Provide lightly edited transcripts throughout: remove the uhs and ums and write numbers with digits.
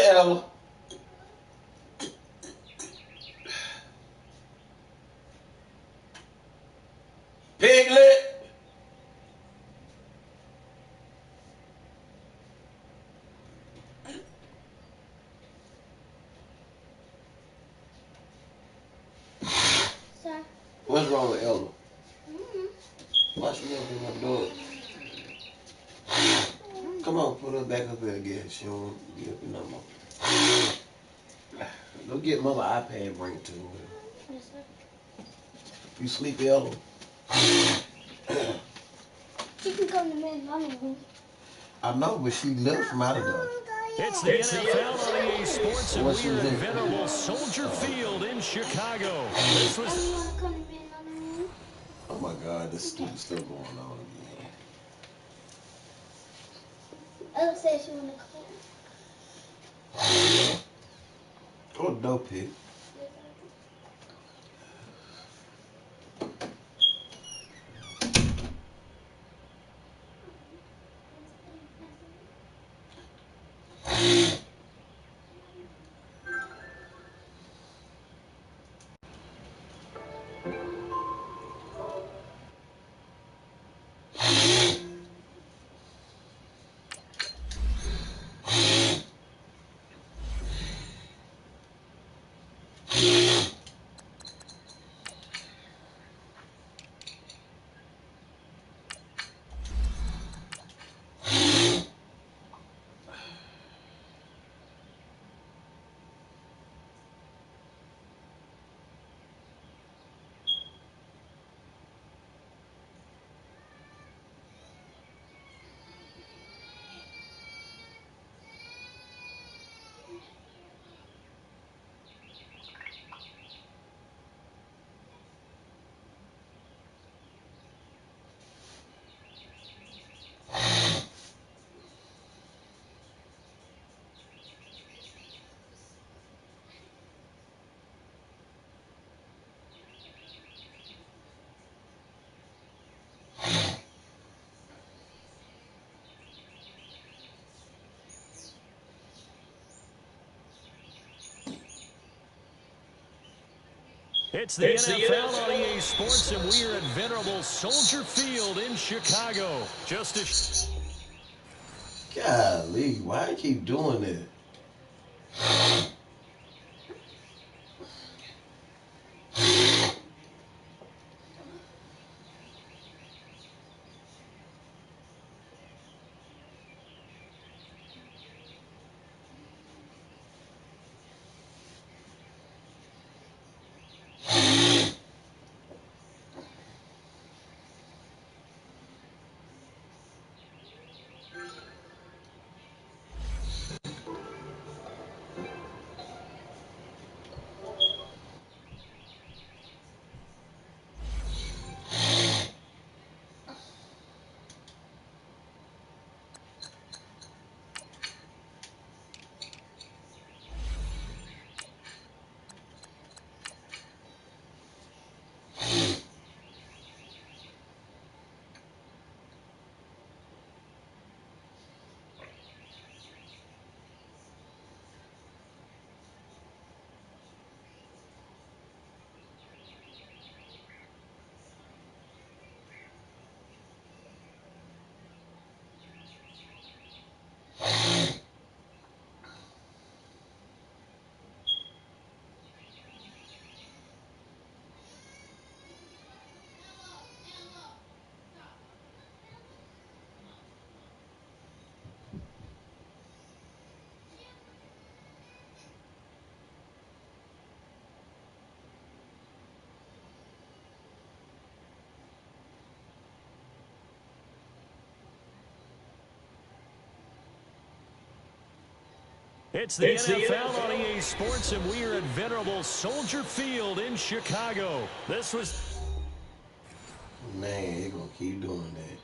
Ella. Piglet. Sir. What's wrong with Ella? Why she never open my door? Come on, put her back up here again. She don't get up no more. Go get mother iPad, bring it to her. Yes, sir. You sleep, Ella? She can come to me and mommy room. I know, but she left from out of there. It's the NFL on EA Sports, and we are at venerable Soldier Field in Chicago. This was. You want to come to me and mommy room? Oh my God, this stupid stuff going on again. Ella said she want to come. Oh, dope pig. It's the NFL on EA Sports, and we are at venerable Soldier Field in Chicago. Just as. Golly, why I keep doing that? It's the NFL on EA Sports, and we are at venerable Soldier Field in Chicago. This was. Man, they're going to keep doing that.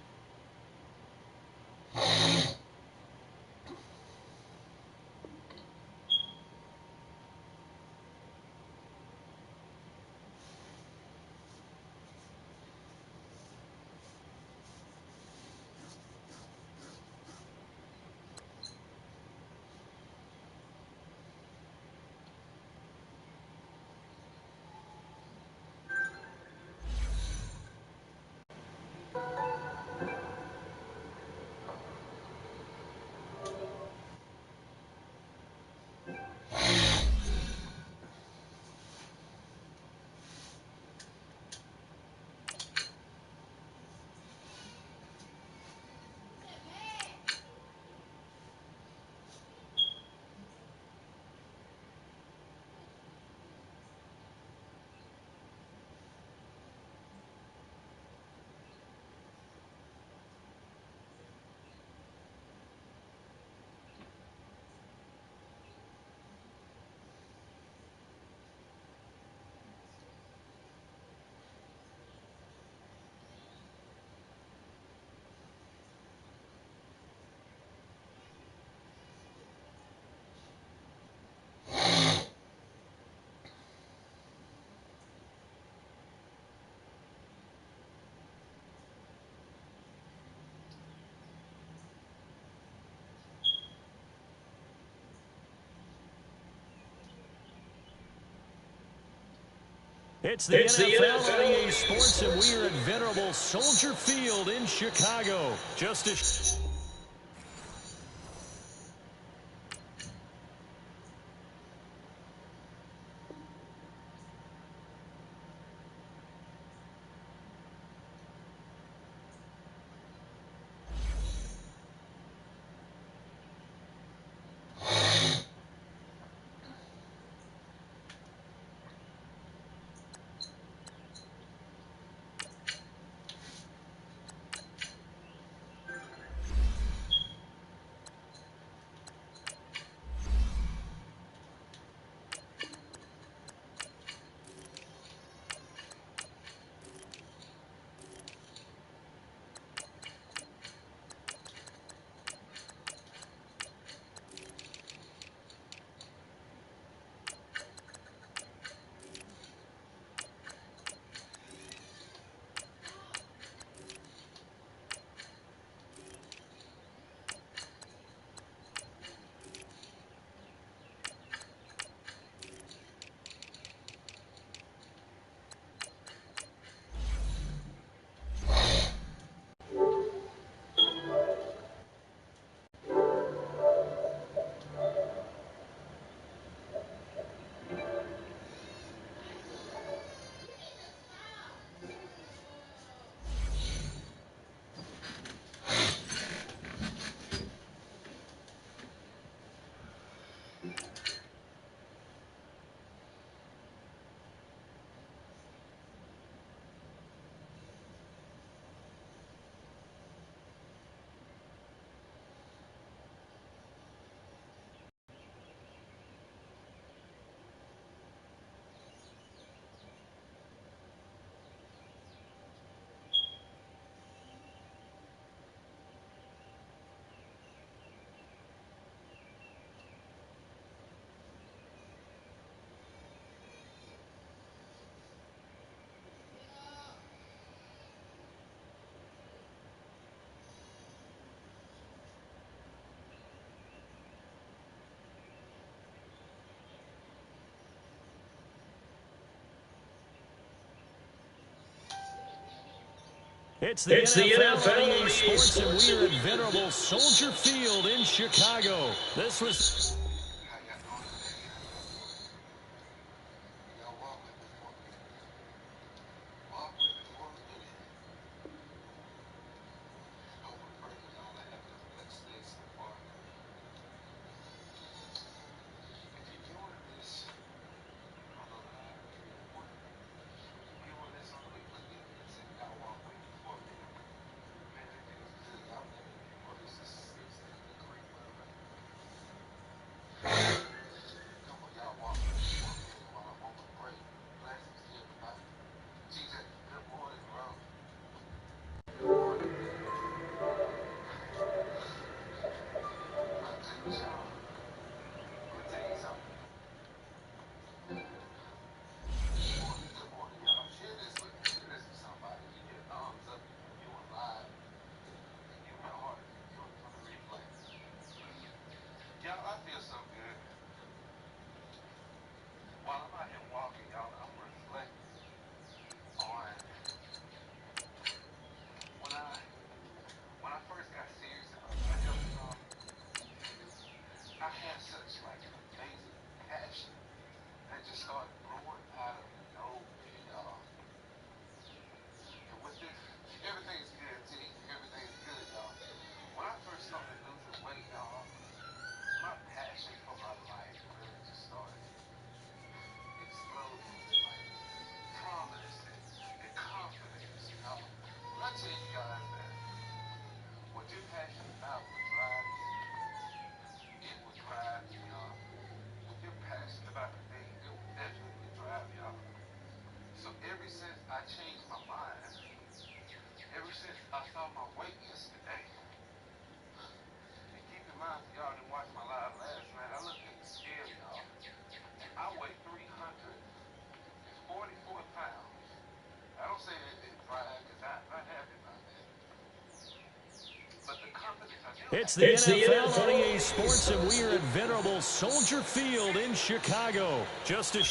It's the NFL on EA Sports, and we are at venerable Soldier Field in Chicago. Just a... It's the NFL on EA Sports, and we are at venerable Soldier Field in Chicago. This was... It's the NFL on EA Sports, and we are at venerable Soldier Field in Chicago. Just a...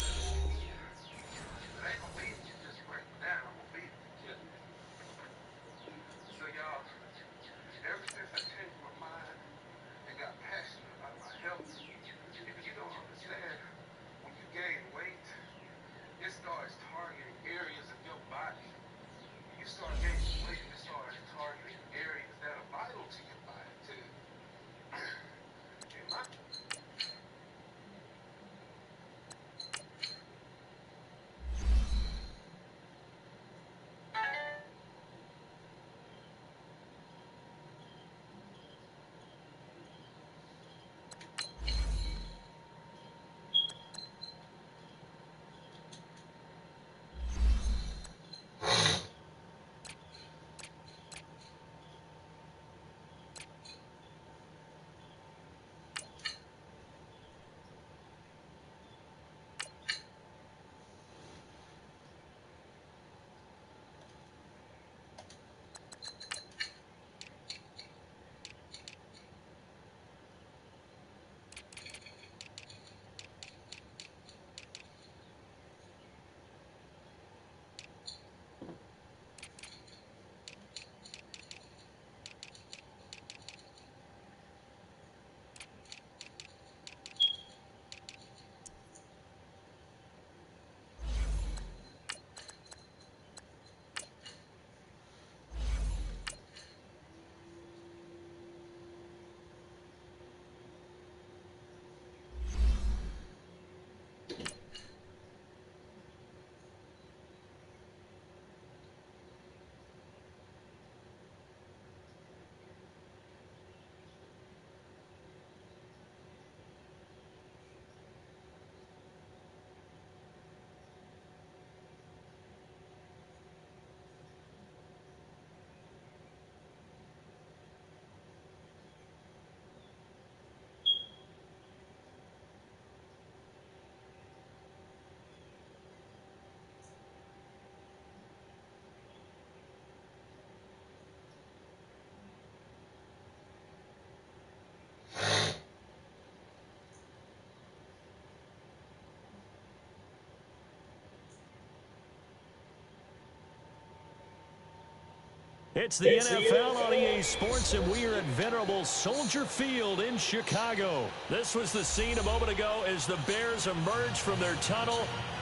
It's the NFL on EA Sports, and we are at venerable Soldier Field in Chicago. This was the scene a moment ago as the Bears emerged from their tunnel.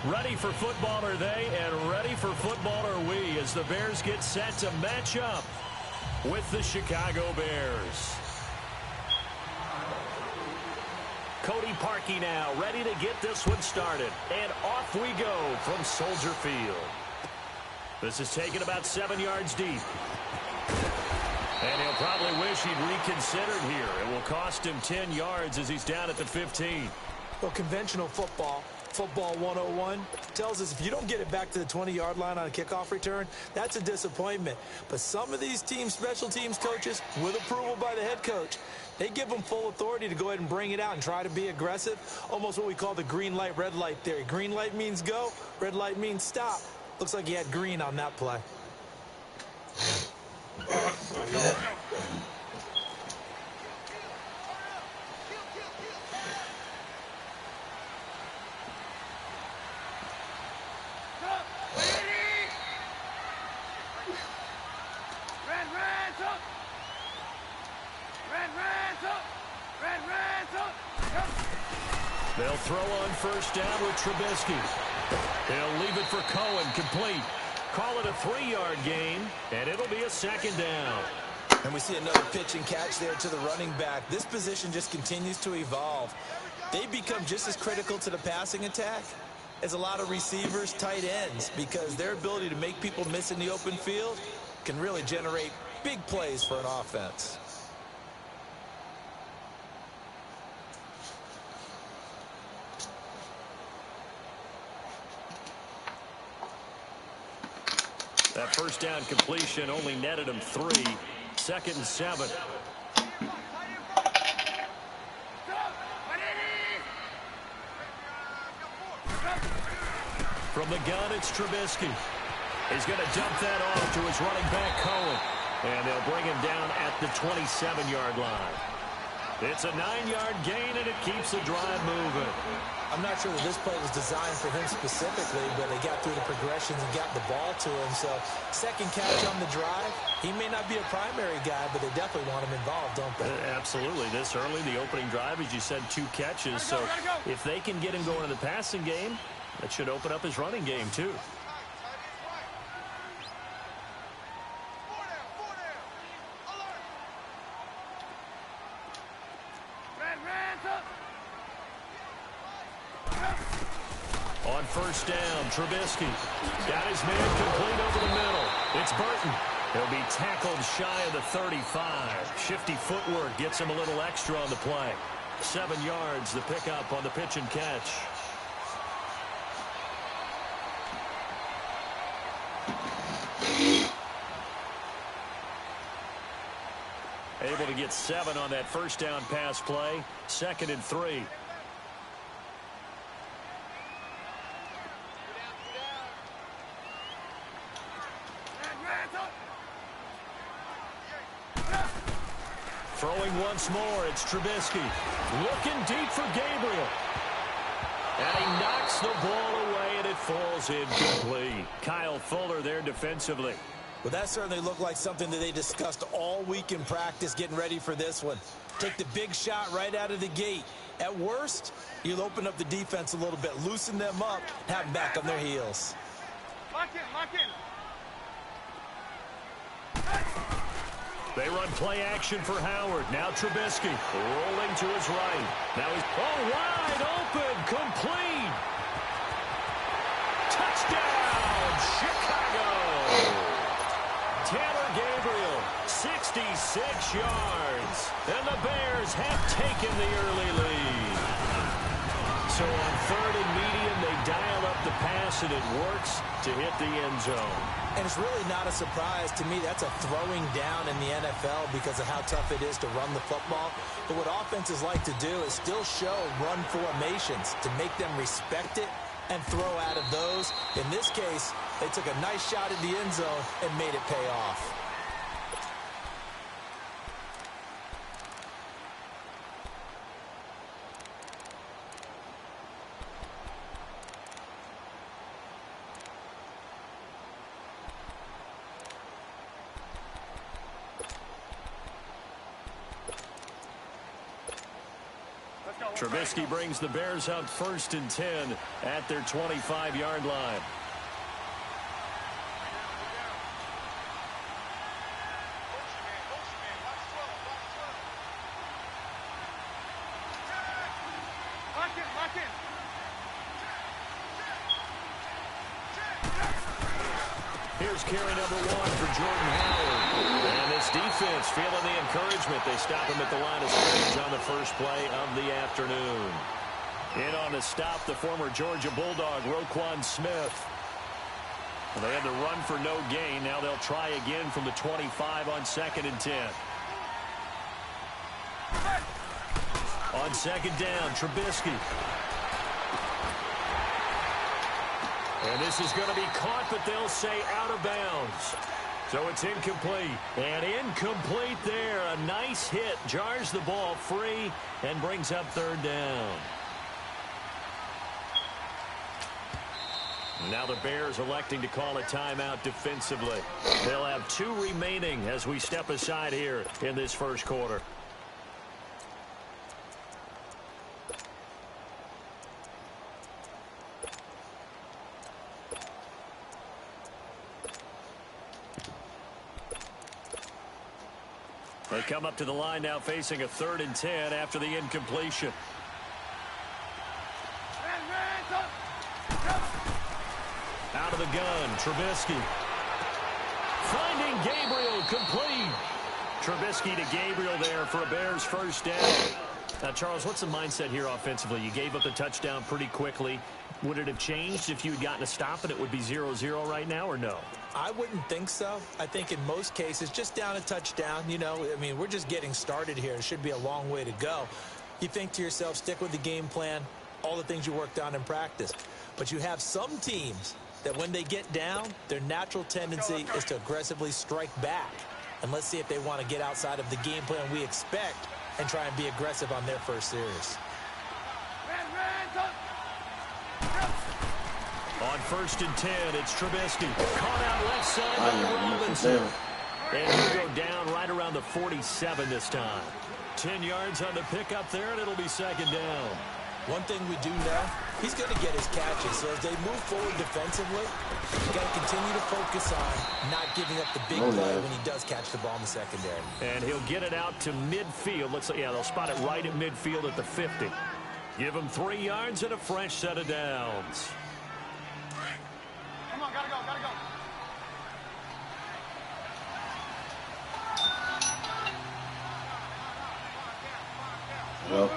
Ready for football are they, and ready for football are we, as the Bears get set to match up with the Chicago Bears. Cody Parkey now, ready to get this one started. And off we go from Soldier Field. This is taken about 7 yards deep. And he'll probably wish he'd reconsidered here. It will cost him 10 yards as he's down at the 15. Well, conventional football 101, tells us if you don't get it back to the 20-yard line on a kickoff return, that's a disappointment. But some of these teams, special teams coaches, with approval by the head coach, they give them full authority to go ahead and bring it out and try to be aggressive. Almost what we call the green light, red light theory. Green light means go, red light means stop. Looks like he had green on that play. They'll throw on first down with Trubisky. He'll leave it for Cohen, complete. Call it a 3-yard gain, and it'll be a second down. And we see another pitch and catch there to the running back. This position just continues to evolve. They become just as critical to the passing attack as a lot of receivers, tight ends, because their ability to make people miss in the open field can really generate big plays for an offense. That first down completion only netted him 3. 2nd and 7. From the gun, it's Trubisky. He's going to dump that off to his running back, Cohen. And they'll bring him down at the 27-yard line. It's a 9-yard gain, and it keeps the drive moving. I'm not sure that this play was designed for him specifically, but they got through the progressions and got the ball to him. So, second catch on the drive. He may not be a primary guy, but they definitely want him involved, don't they? Absolutely. This early, the opening drive, as you said, 2 catches. So, if they can get him going in the passing game, that should open up his running game, too. On first down, Trubisky got his man complete over the middle. It's Burton. He'll be tackled shy of the 35. Shifty footwork gets him a little extra on the play. 7 yards, the pickup on the pitch and catch. Able to get 7 on that first down pass play. 2nd and 3. Throwing once more, it's Trubisky. Looking deep for Gabriel. And he knocks the ball away, and it falls incomplete. Kyle Fuller there defensively. Well, that certainly looked like something that they discussed all week in practice getting ready for this one. Take the big shot right out of the gate. At worst, you'll open up the defense a little bit, loosen them up, have them back on their heels. Lock in, lock in. They run play action for Howard. Now Trubisky rolling to his right. Now he's wide open, complete. Touchdown, Chicago. Tanner Gabriel, 66 yards. And the Bears have taken the early lead. So on 3rd and medium, they dial up the pass, and it works to hit the end zone. And it's really not a surprise to me. That's a throwing down in the NFL because of how tough it is to run the football. But what offenses like to do is still show run formations to make them respect it and throw out of those. In this case, they took a nice shot at the end zone and made it pay off. Trubisky brings the Bears up 1st and 10 at their 25-yard line. Here's carry number 1 for Jordan Howard. And this defense feeling the encouragement. They stop him at the line of scrimmage on the first play of the afternoon. In on the stop, the former Georgia Bulldog, Roquan Smith. And they had to run for no gain. Now they'll try again from the 25 on 2nd and 10. On 2nd down, Trubisky. And this is going to be caught, but they'll say out of bounds. So it's incomplete. And incomplete there. A nice hit. Jars the ball free and brings up 3rd down. Now the Bears electing to call a timeout defensively. They'll have 2 remaining as we step aside here in this first quarter. They come up to the line now facing a 3rd and 10 after the incompletion. Out of the gun, Trubisky. Finding Gabriel, complete. Trubisky to Gabriel there for a Bears 1st down. Now, Charles, what's the mindset here offensively? You gave up the touchdown pretty quickly. Would it have changed if you had gotten a stop and it would be 0-0 right now, or no? I wouldn't think so. I think in most cases, just down a touchdown, you know, I mean, we're just getting started here. It should be a long way to go. You think to yourself, stick with the game plan, all the things you worked on in practice. But you have some teams that when they get down, their natural tendency is to aggressively strike back. And let's see if they want to get outside of the game plan we expect and try and be aggressive on their first series. On 1st and 10, it's Trubisky. Caught out left side by Robinson. And he'll go down right around the 47 this time. 10 yards on the pickup there, and it'll be 2nd down. One thing we do know, he's going to get his catches. So as they move forward defensively, you got to continue to focus on not giving up the big play when he does catch the ball in the secondary. And he'll get it out to midfield. Looks like, yeah, they'll spot it right at midfield at the 50. Give him 3 yards and a fresh set of downs. Come on, gotta go, gotta go. Well.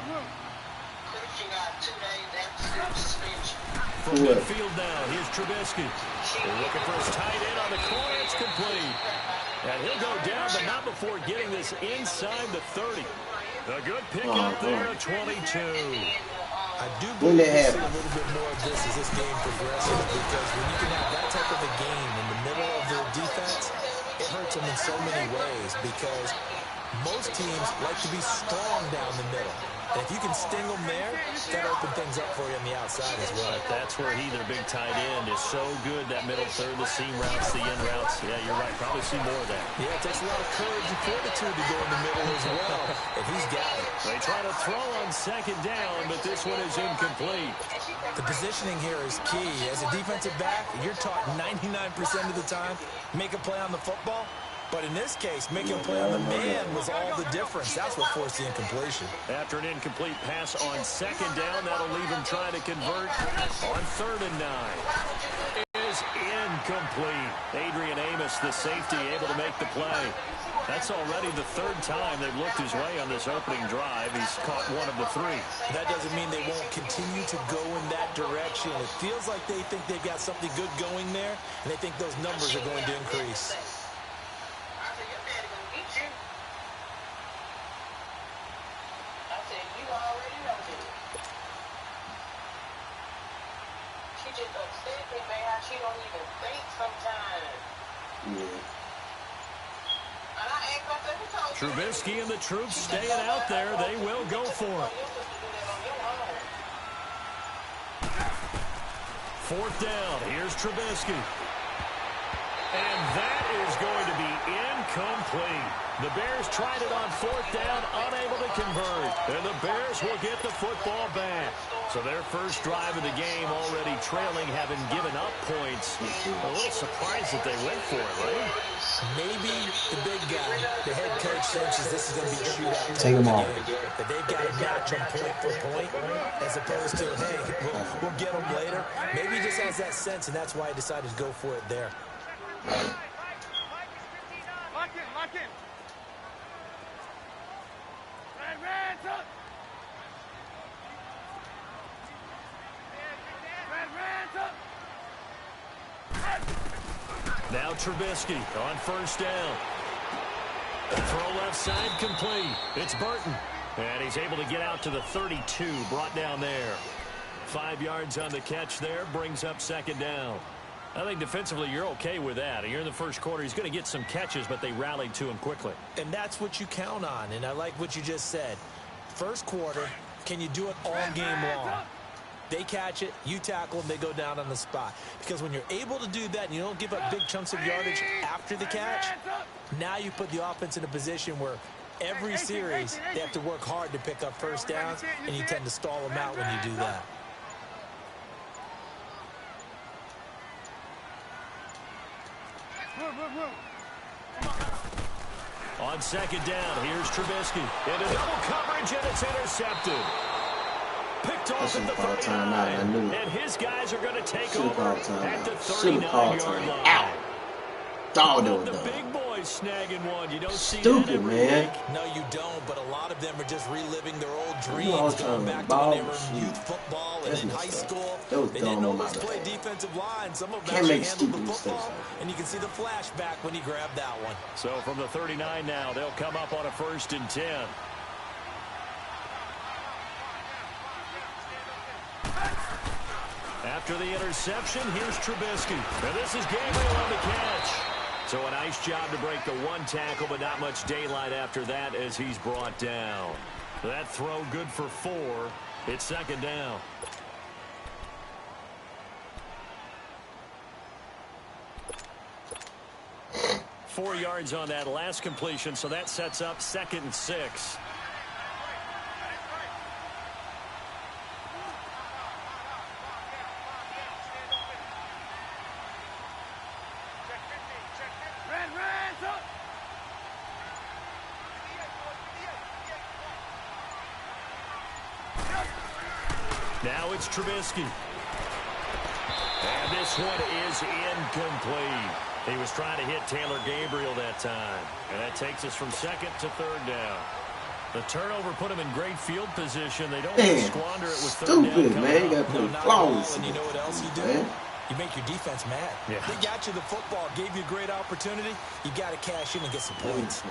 From midfield now, here's Trubisky. Looking for his tight end on the corner. It's complete. And he'll go down, but not before getting this inside the 30. A good pickup there at 22. I do believe we'll see a little bit more of this as this game progresses, because when you can have that type of a game in the middle of the defense, it hurts them in so many ways, because most teams like to be strong down the middle. And if you can sting them there, that opens things up for you on the outside as well. That's where he, their big tight end, is so good. That middle third, the seam routes, the in routes. Yeah, you're right. Probably see more of that. Yeah, it takes a lot of courage and fortitude to go in the middle as well. And he's got it. They try to throw on 2nd down, but this one is incomplete. The positioning here is key. As a defensive back, you're taught 99% of the time, make a play on the football. But in this case, making a play on the man was all the difference. That's what forced the incompletion. After an incomplete pass on 2nd down, that'll leave him trying to convert on 3rd and 9. Is incomplete. Adrian Amos, the safety, able to make the play. That's already the 3rd time they've looked his way on this opening drive. He's caught 1 of the 3. That doesn't mean they won't continue to go in that direction. It feels like they think they've got something good going there, and they think those numbers are going to increase. She don't even think sometimes. Trubisky and the troops staying out there. They will go for it. 4th down. Here's Trubisky. And that is going to be incomplete. The Bears tried it on 4th down, unable to convert. And the Bears will get the football back. So their first drive of the game already trailing, having given up points. A little surprised that they went for it, right? Maybe the big guy, the head coach, senses this is going to be a shootout. Take them off. That they've got to match them point for point, as opposed to, hey, we'll get them later. Maybe he just has that sense, and that's why he decided to go for it there. Lock in, lock in. Red up. Red up. Now Trubisky on 1st down. Throw left side complete. It's Burton. And he's able to get out to the 32, brought down there. 5 yards on the catch there, brings up 2nd down. I think defensively you're okay with that. You're in the first quarter. He's going to get some catches, but they rallied to him quickly. And that's what you count on, and I like what you just said. First quarter, can you do it all game long? They catch it, you tackle them, they go down on the spot. Because when you're able to do that and you don't give up big chunks of yardage after the catch, now you put the offense in a position where every series they have to work hard to pick up first downs, and you tend to stall them out when you do that. On 2nd down, here's Trubisky. Into double coverage, and it's intercepted. Picked off at the 39, and his guys are going to take over at the 39-yard line. Out. Dog The big boys snagging one. You don't see stupid, that every man. week. No, you don't, but a lot of them are just reliving their old dreams, going back to ball when they were in shit. youth football and That's in messed high up. school. That was They dumb didn't on my always bad. play defensive line. Some of them Can't actually make handled the stupid football, mistakes, and you can see the flashback when he grabbed that one. So from the 39 now, they'll come up on a 1st and 10. After the interception, here's Trubisky. And this is Gabriel on the catch. So a nice job to break the 1 tackle, but not much daylight after that as he's brought down. That throw good for 4. It's 2nd down. Four yards on that last completion, so that sets up 2nd and 6. Now it's Trubisky. And this one is incomplete. He was trying to hit Taylor Gabriel that time. And that takes us from 2nd to 3rd down. The turnover put him in great field position. They don't want to squander it with 3rd down. Stupid, man. You got to play flawless. And you know what else you do? You make your defense mad. Yeah. They got you the football, gave you a great opportunity. You got to cash in and get some points.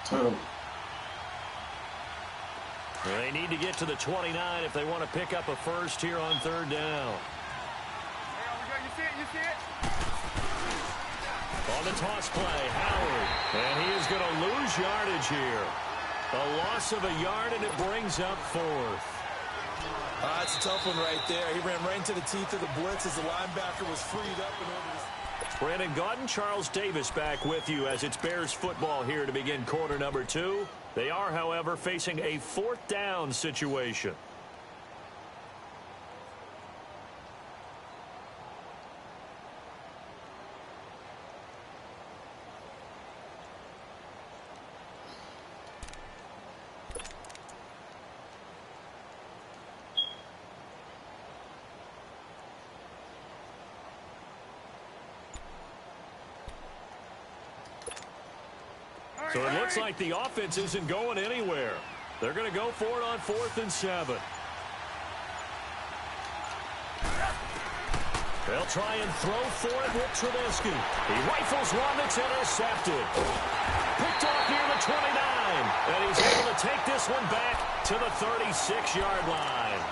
Turnover. They need to get to the 29 if they want to pick up a first here on 3rd down. You see it? On the toss play, Howard. And he is going to lose yardage here. A loss of a yard, and it brings up 4th. That's a tough one right there. He ran right into the teeth of the blitz as the linebacker was freed up in order to... Brandon Gaudin, Charles Davis back with you as it's Bears football here to begin quarter number 2. They are, however, facing a 4th down situation. So it looks like the offense isn't going anywhere. They're going to go for it on 4th and 7. They'll try and throw for it with Trubisky. He rifles one that's intercepted. Picked off near the 29. And he's able to take this one back to the 36-yard line.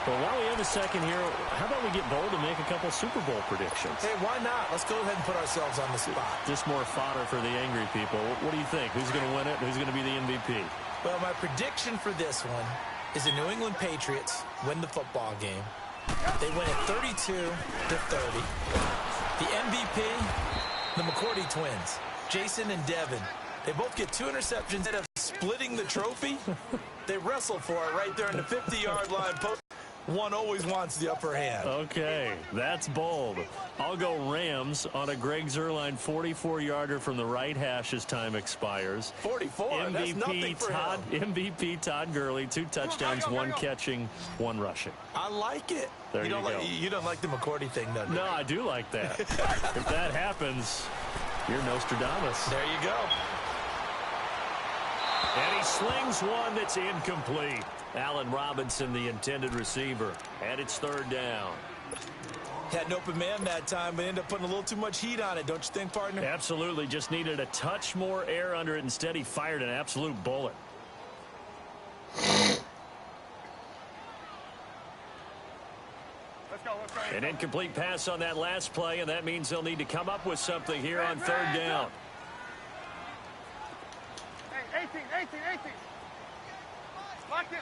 Well, while we have a second here, how about we get bold and make a couple Super Bowl predictions? Hey, why not? Let's go ahead and put ourselves on the spot. Just more fodder for the angry people. What do you think? Who's going to win it? Who's going to be the MVP? Well, my prediction for this one is the New England Patriots win the football game. They win it 32-30. The MVP, the McCourty twins, Jason and Devin. They both get 2 interceptions instead of splitting the trophy. They wrestle for it right there in the 50-yard line. One always wants the upper hand. Okay, that's bold. I'll go Rams on a Greg Zuerlein 44-yarder from the right hash as time expires. 44, that's nothing for him. MVP Todd Gurley, 2 touchdowns, 1 catching, 1 rushing. I like it. There you go. You don't like the McCourty thing, though. No, I do like that. If that happens, you're Nostradamus. There you go. And he slings one that's incomplete. Allen Robinson, the intended receiver. And it's 3rd down. Had an open man that time, but ended up putting a little too much heat on it, don't you think, partner? Absolutely. Just needed a touch more air under it. Instead, he fired an absolute bullet. Let's go. An incomplete pass on that last play, and that means they'll need to come up with something here on 3rd down. Hey, 18. Lock in.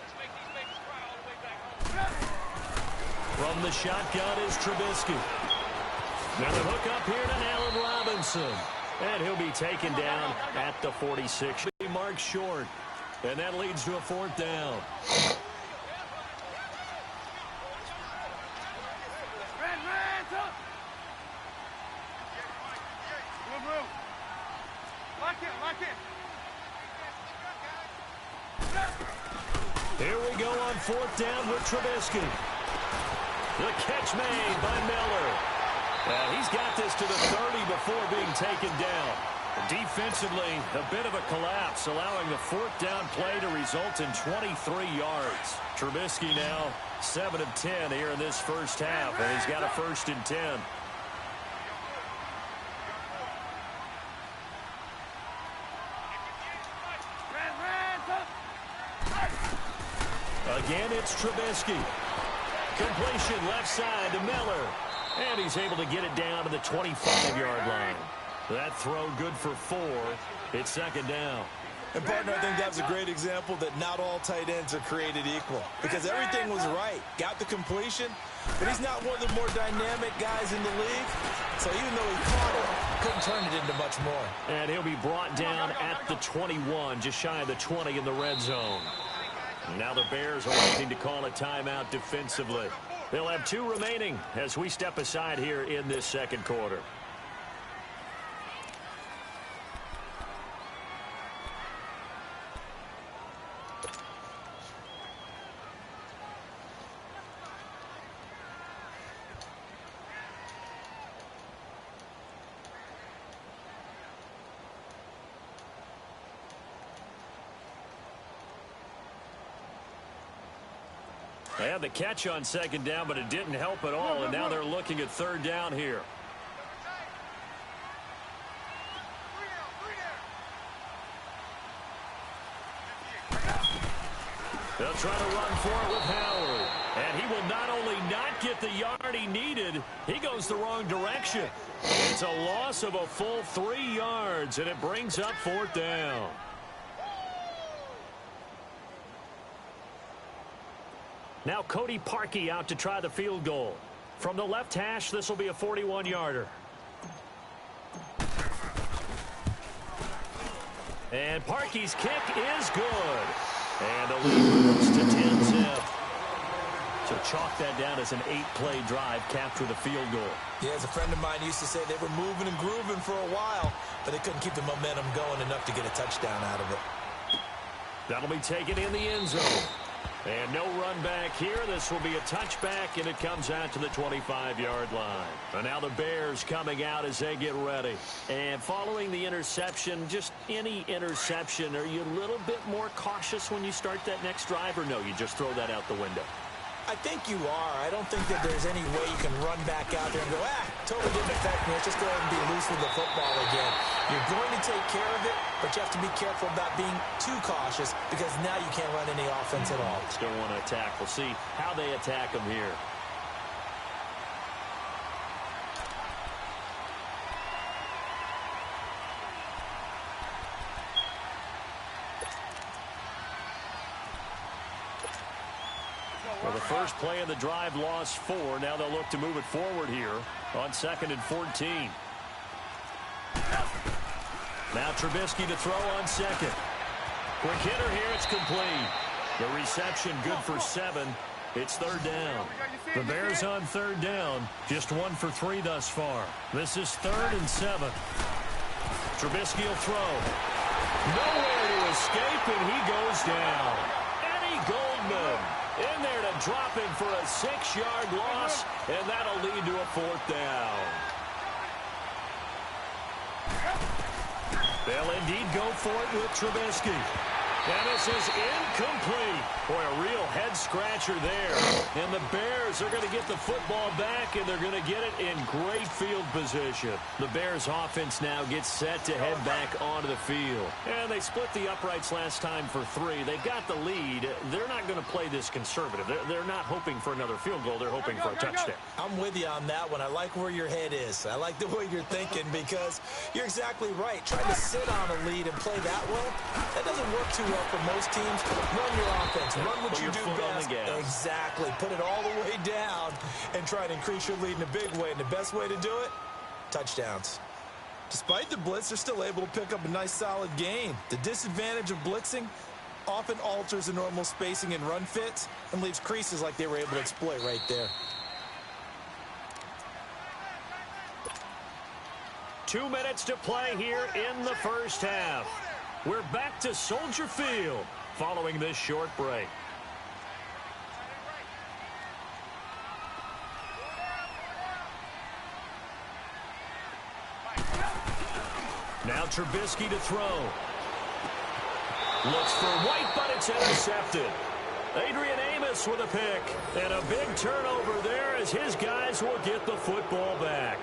Let's make these babies cry all the way back home. From the shotgun is Trubisky. Now the hook up here to Allen Robinson. And he'll be taken down at the 46. Mark short. And that leads to a 4th down. Lock in. Here we go on 4th down with Trubisky. The catch made by Miller. He's got this to the 30 before being taken down. Defensively, a bit of a collapse, allowing the 4th down play to result in 23 yards. Trubisky now 7 of 10 here in this first half, and he's got a 1st and 10. Again, it's Trubisky. Completion left side to Miller. And he's able to get it down to the 25-yard line. That throw good for 4. It's 2nd down. And, partner, I think that was a great example that not all tight ends are created equal. Because everything was right. Got the completion, but he's not one of the more dynamic guys in the league. So even though he caught it, couldn't turn it into much more. And he'll be brought down at the 21, just shy of the 20 in the red zone. Now the Bears are looking to call a timeout defensively. They'll have 2 remaining as we step aside here in this 2nd quarter. They had the catch on 2nd down, but it didn't help at all, and now they're looking at 3rd down here. They'll try to run for it with Howard, and he will not only not get the yard he needed, he goes the wrong direction. It's a loss of a full 3 yards, and it brings up 4th down. Now Cody Parkey out to try the field goal. From the left hash, this will be a 41-yarder. And Parkey's kick is good. And the lead moves to 10-zip. So chalk that down as an 8-play drive, capture the field goal. Yeah, as a friend of mine used to say, they were moving and grooving for a while, but they couldn't keep the momentum going enough to get a touchdown out of it. That'll be taken in the end zone. And no run back here. This will be a touchback, and it comes out to the 25-yard line. And now the Bears coming out as they get ready. And following the interception, just any interception, are you a little bit more cautious when you start that next drive, or no, you just throw that out the window? I think you are. I don't think that there's any way you can run back out there and go, totally didn't affect me. Let's just go ahead and be loose with the football again. You're going to take care of it, but you have to be careful about being too cautious because now you can't run any offense at all. Still want to attack. We'll see how they attack them here. Well, the first play of the drive lost 4. Now they'll look to move it forward here on 2nd and 14. Now Trubisky to throw on second. Quick hitter here. It's complete. The reception good for 7. It's third down. The Bears on third down. Just 1 for 3 thus far. This is 3rd and 7. Trubisky will throw. Nowhere to escape, and he goes down. Eddie Goldman in there to drop him for a 6-yard loss, and that'll lead to a 4th down. They'll indeed go for it with Trubisky. And this is incomplete. Boy, a real head-scratcher there. And the Bears are going to get the football back, and they're going to get it in great field position. The Bears offense now gets set to head back onto the field. And they split the uprights last time for 3. They got the lead. They're not going to play this conservative. They're not hoping for another field goal. They're hoping for a touchdown. I'm with you on that one. I like where your head is. I like the way you're thinking because you're exactly right. Trying to sit on a lead and play that well, that doesn't work too well for most teams. Run your offense. Run what you do best. Exactly. Put it all the way down and try to increase your lead in a big way. And the best way to do it, touchdowns. Despite the blitz, they're still able to pick up a nice solid gain. The disadvantage of blitzing often alters the normal spacing and run fits and leaves creases like they were able to exploit right there. 2 minutes to play here in the first half. We're back to Soldier Field following this short break. Now Trubisky to throw. Looks for White, but it's intercepted. Adrian Amos with a pick. And a big turnover there as his guys will get the football back.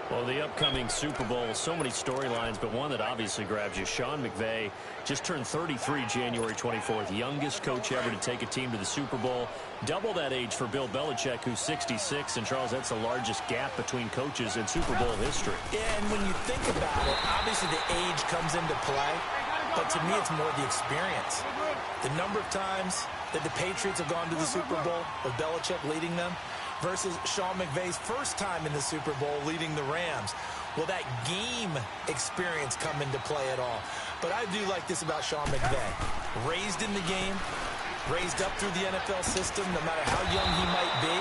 Well, the upcoming Super Bowl, so many storylines, but one that obviously grabs you. Sean McVay just turned 33 January 24th. Youngest coach ever to take a team to the Super Bowl. Double that age for Bill Belichick, who's 66. And, Charles, that's the largest gap between coaches in Super Bowl history. Yeah, and when you think about it, obviously the age comes into play. But to me, it's more the experience. The number of times that the Patriots have gone to the Super Bowl with Belichick leading them versus Sean McVay's first time in the Super Bowl leading the Rams. Will that game experience come into play at all? But I do like this about Sean McVay. Raised in the game, raised up through the NFL system, no matter how young he might be.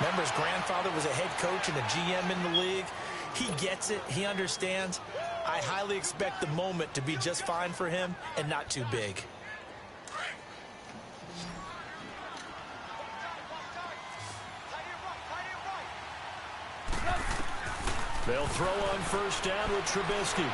Remember, his grandfather was a head coach and a GM in the league. He gets it. He understands. I highly expect the moment to be just fine for him and not too big. They'll throw on first down with Trubisky.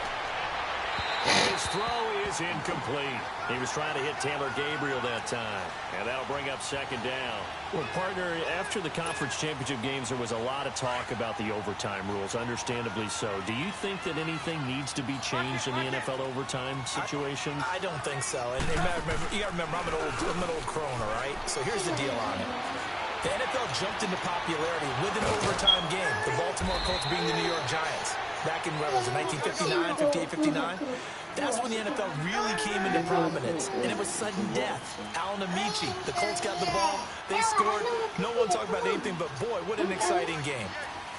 His throw is incomplete. He was trying to hit Taylor Gabriel that time. And that'll bring up second down. Well, partner, after the conference championship games, there was a lot of talk about the overtime rules, understandably so. Do you think that anything needs to be changed in the NFL overtime situation? I don't think so. And you got to remember, I'm an old crone, all right? So here's the deal on it. The NFL jumped into popularity with an overtime game. The Baltimore Colts being the New York Giants. Back in, what was it, 1959, 58, 59? That's when the NFL really came into prominence. And it was sudden death. Alan Amici, the Colts got the ball. They scored. No one talked about anything but, boy, what an exciting game.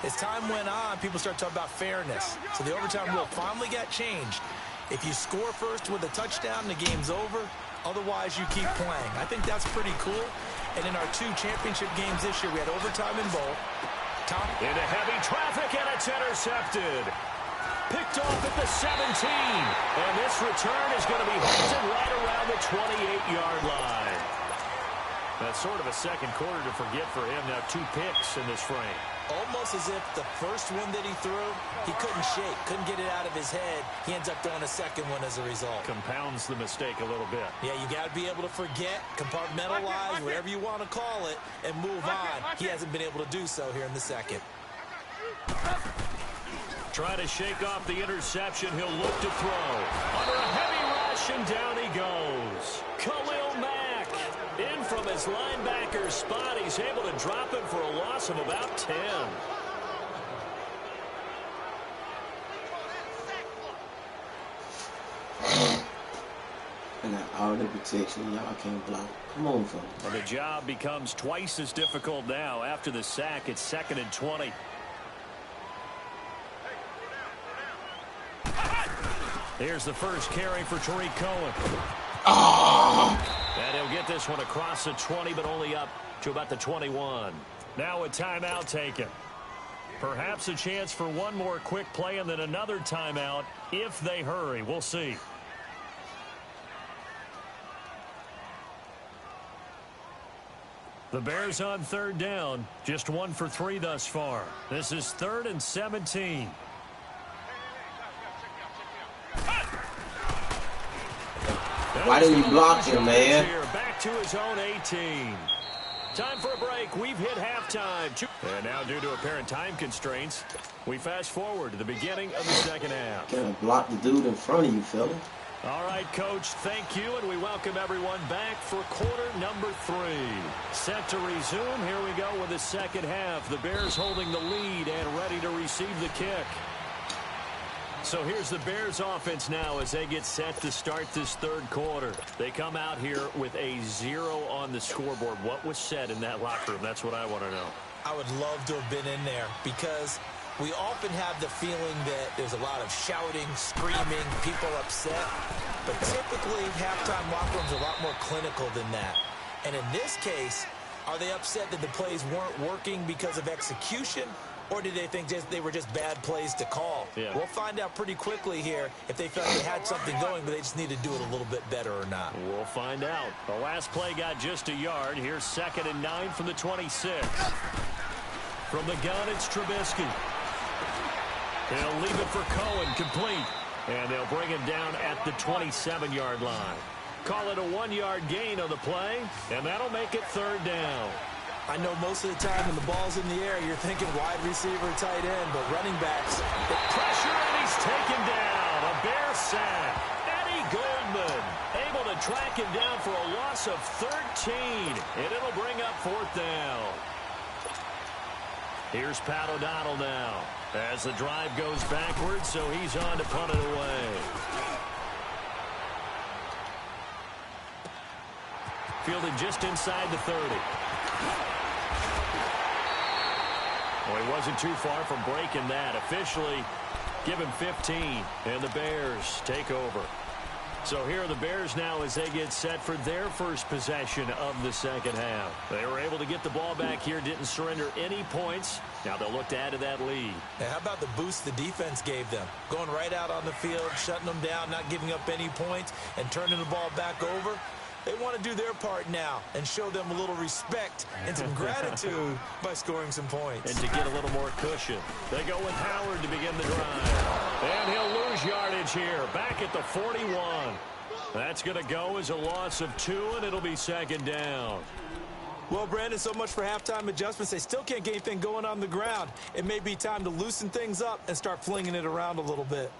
As time went on, people started talking about fairness. So the overtime rule finally got changed. If you score first with a touchdown, the game's over. Otherwise, you keep playing. I think that's pretty cool. And in our 2 championship games this year, we had overtime in both. Tom? Into heavy traffic, and it's intercepted. Picked off at the 17. And this return is going to be halted right around the 28-yard line. That's sort of a second quarter to forget for him. Now 2 picks in this frame. Almost as if the first one that he threw, he couldn't shake, couldn't get it out of his head. He ends up throwing a second one as a result. Compounds the mistake a little bit. Yeah, you got to be able to forget, compartmentalize, whatever you want to call it, and move on. He hasn't been able to do so here in the second. Trying to shake off the interception. He'll look to throw. Under a heavy rush, and down he goes. Khalil Mack in from his linebacker spot. He's able to drop him for a loss of about 10. And that all the protection, y'all can't block. Come on, folks. Well, the job becomes twice as difficult now. After the sack, it's 2nd and 20. Here's the first carry for Tariq Cohen. And he'll get this one across the 20, but only up to about the 21. Now a timeout taken. Perhaps a chance for one more quick play and then another timeout if they hurry. We'll see. The Bears on third down. Just 1 for 3 thus far. This is 3rd and 17. Why didn't you block him, man? Back to his own 18. Time for a break. We've hit halftime. And now, due to apparent time constraints, we fast forward to the beginning of the second half. Gotta block the dude in front of you, fella. All right, Coach, thank you, and we welcome everyone back for quarter number 3. Set to resume. Here we go with the second half. The Bears holding the lead and ready to receive the kick. So here's the Bears offense now as they get set to start this third quarter. They come out here with a 0 on the scoreboard. What was said in that locker room? That's what I want to know. I would love to have been in there because we often have the feeling that there's a lot of shouting, screaming, people upset. But typically, halftime locker rooms are a lot more clinical than that. And in this case, are they upset that the plays weren't working because of execution? Or did they think they were just bad plays to call? Yeah. We'll find out pretty quickly here if they felt they had something going, but they just need to do it a little bit better or not. We'll find out. The last play got just a yard. Here's 2nd and 9 from the 26. From the gun, it's Trubisky. They'll leave it for Cohen, complete. And they'll bring him down at the 27-yard line. Call it a 1-yard gain on the play, and that'll make it 3rd down. I know most of the time when the ball's in the air, you're thinking wide receiver, tight end, but running backs. Pressure, and he's taken down. A Bear sack. Eddie Goldman able to track him down for a loss of 13, and it'll bring up 4th down. Here's Pat O'Donnell now as the drive goes backwards, so he's on to punt it away. Fielded just inside the 30. Well, he wasn't too far from breaking that. Officially, give him 15, and the Bears take over. So here are the Bears now as they get set for their first possession of the second half. They were able to get the ball back here, didn't surrender any points. Now they'll look to add to that lead. Now, how about the boost the defense gave them? Going right out on the field, shutting them down, not giving up any points, and turning the ball back over. They want to do their part now and show them a little respect and some gratitude by scoring some points. And to get a little more cushion. They go with Howard to begin the drive. And he'll lose yardage here. Back at the 41. That's going to go as a loss of 2, and it'll be 2nd down. Well, Brandon, so much for halftime adjustments. They still can't get anything going on the ground. It may be time to loosen things up and start flinging it around a little bit.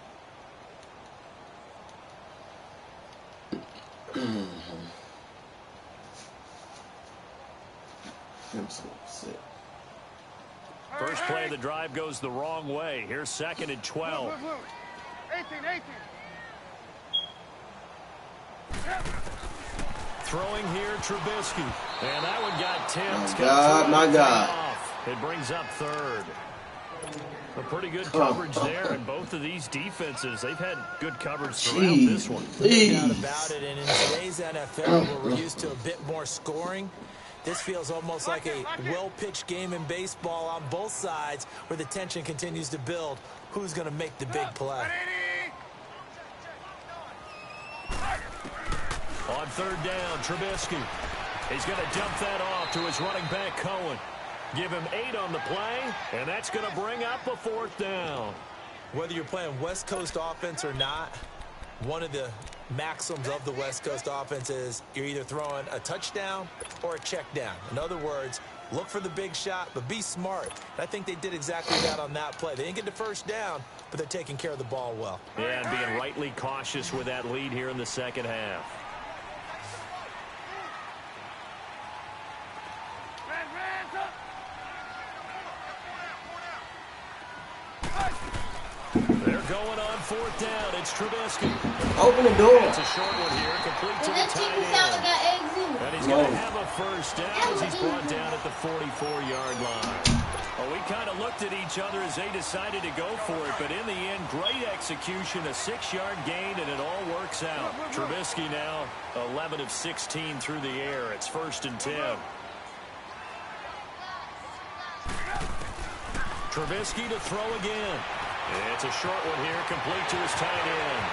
I'm so sick. First play of the drive goes the wrong way. Here's 2nd and 12. 18. Throwing here, Trubisky. And that one got tipped. My God. It brings up 3rd. A pretty good coverage there, and both of these defenses, they've had good coverage throughout this one. No doubt about it, and in today's NFL, where we're used to a bit more scoring, this feels almost like a well-pitched game in baseball on both sides where the tension continues to build. Who's going to make the big play? On 3rd down, Trubisky. He's going to dump that off to his running back, Cohen. Give him 8 on the play, and that's going to bring up a 4th down. Whether you're playing West Coast offense or not, one of the maxims of the West Coast offense is you're either throwing a touchdown or a check down. In other words, look for the big shot, but be smart. And I think they did exactly that on that play. They didn't get the first down, but they're taking care of the ball well. Yeah, and being rightly cautious with that lead here in the second half. They're going on 4th down. It's Trubisky. Open the door. It's a short one here, complete to the That chicken salad got eggs in it. And he's going to have a first down as he's brought down at the 44-yard line. Well, we kind of looked at each other as they decided to go for it, but in the end, great execution, a 6-yard gain, and it all works out. Trubisky now 11 of 16 through the air. It's 1st and 10. Trubisky to throw again. It's a short one here, complete to his tight end.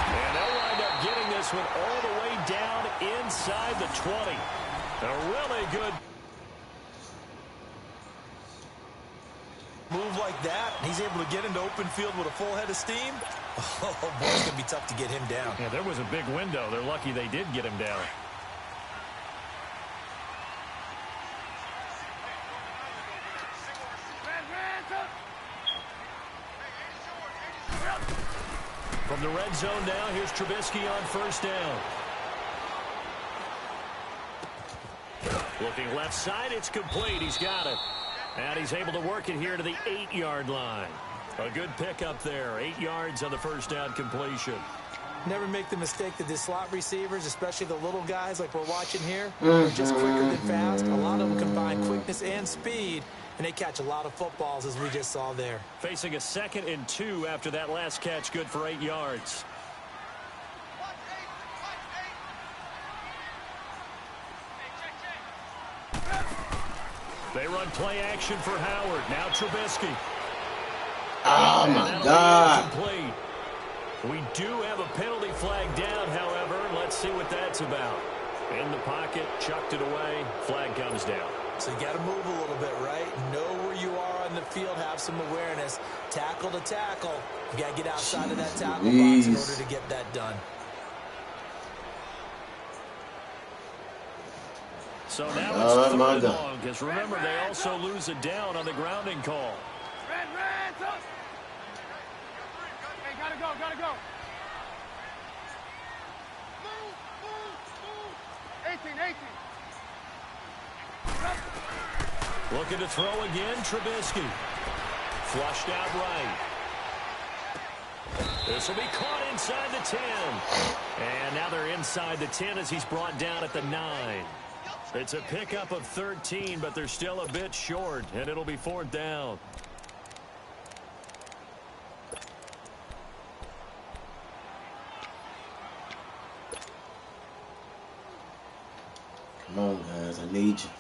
And they'll wind up getting this one all the way down inside the 20. A really good move like that, he's able to get into open field with a full head of steam. Oh, boy, it's going to be tough to get him down. Yeah, there was a big window. They're lucky they did get him down. From the red zone now, here's Trubisky on 1st down. Looking left side, it's complete. He's got it. And he's able to work it here to the 8-yard line. A good pickup there. 8 yards on the 1st down completion. Never make the mistake that the slot receivers, especially the little guys like we're watching here, are just quicker than fast. A lot of them combine quickness and speed, and they catch a lot of footballs, as we just saw there. Facing a 2nd and 2 after that last catch, good for 8 yards. They run play action for Howard. Now Trubisky. Oh, my God. Complete. We do have a penalty flag down, however. Let's see what that's about. In the pocket, chucked it away. Flag comes down. So you got to move a little bit, right? Know where you are on the field, have some awareness. Tackle to tackle. You got to get outside of that tackle box in order to get that done. So now it's 3rd and long, because remember, they also lose it down on the grounding call. Red, up. Hey, gotta go. Move. 18. Looking to throw again, Trubisky. Flushed out right. This will be caught inside the 10. And now they're inside the 10 as he's brought down at the 9. It's a pickup of 13, but they're still a bit short, and it'll be 4th down. Come on, guys. I need you.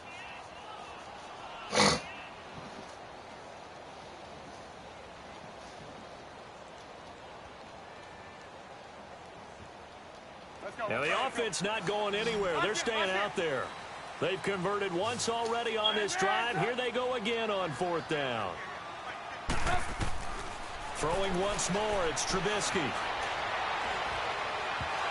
Now, the offense not going anywhere. They're staying out there. They've converted once already on this drive. Here they go again on 4th down. Throwing once more, it's Trubisky.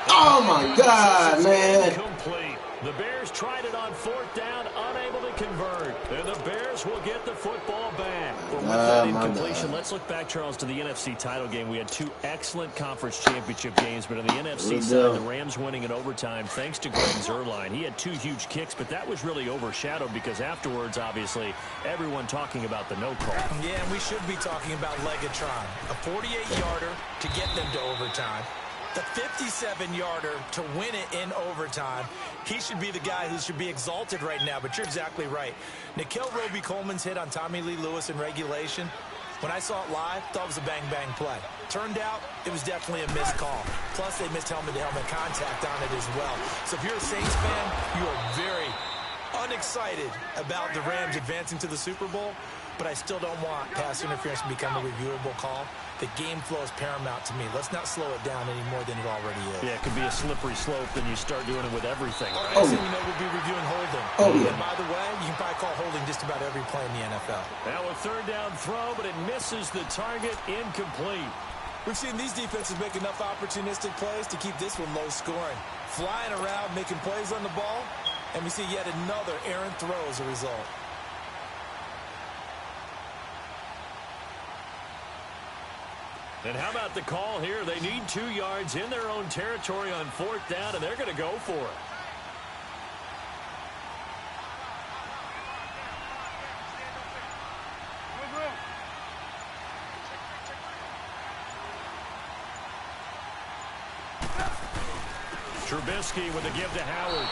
Oh, my God, man. Complete. The Bears tried it on 4th down, unable to convert. And the Bears will get the football back. But with that incompletion, let's look back, Charles, to the NFC title game. We had 2 excellent conference championship games, but on the NFC side, the Rams winning in overtime thanks to Greg Zuerlein. He had 2 huge kicks, but that was really overshadowed because afterwards, obviously, everyone talking about the no call. Yeah, and we should be talking about Legatron. A 48-yarder to get them to overtime. The 57-yarder to win it in overtime. He should be the guy who should be exalted right now, but you're exactly right. Nikhil Roby-Coleman's hit on Tommy Lee Lewis in regulation, when I saw it live, thought it was a bang-bang play. Turned out, it was definitely a missed call. Plus, they missed helmet-to-helmet contact on it as well. So if you're a Saints fan, you are very unexcited about the Rams advancing to the Super Bowl, but I still don't want pass interference to become a reviewable call. The game flow is paramount to me. Let's not slow it down any more than it already is. Yeah, it could be a slippery slope, then you start doing it with everything. Right? Next thing you know, we'll be reviewing holding. And by the way, you can probably call holding just about every play in the NFL. Now a 3rd down throw, but it misses the target, incomplete. We've seen these defenses make enough opportunistic plays to keep this one low scoring. Flying around, making plays on the ball, and we see yet another errant throw as a result. And how about the call here? They need 2 yards in their own territory on 4th down, and they're going to go for it. Trubisky with a give to Howard.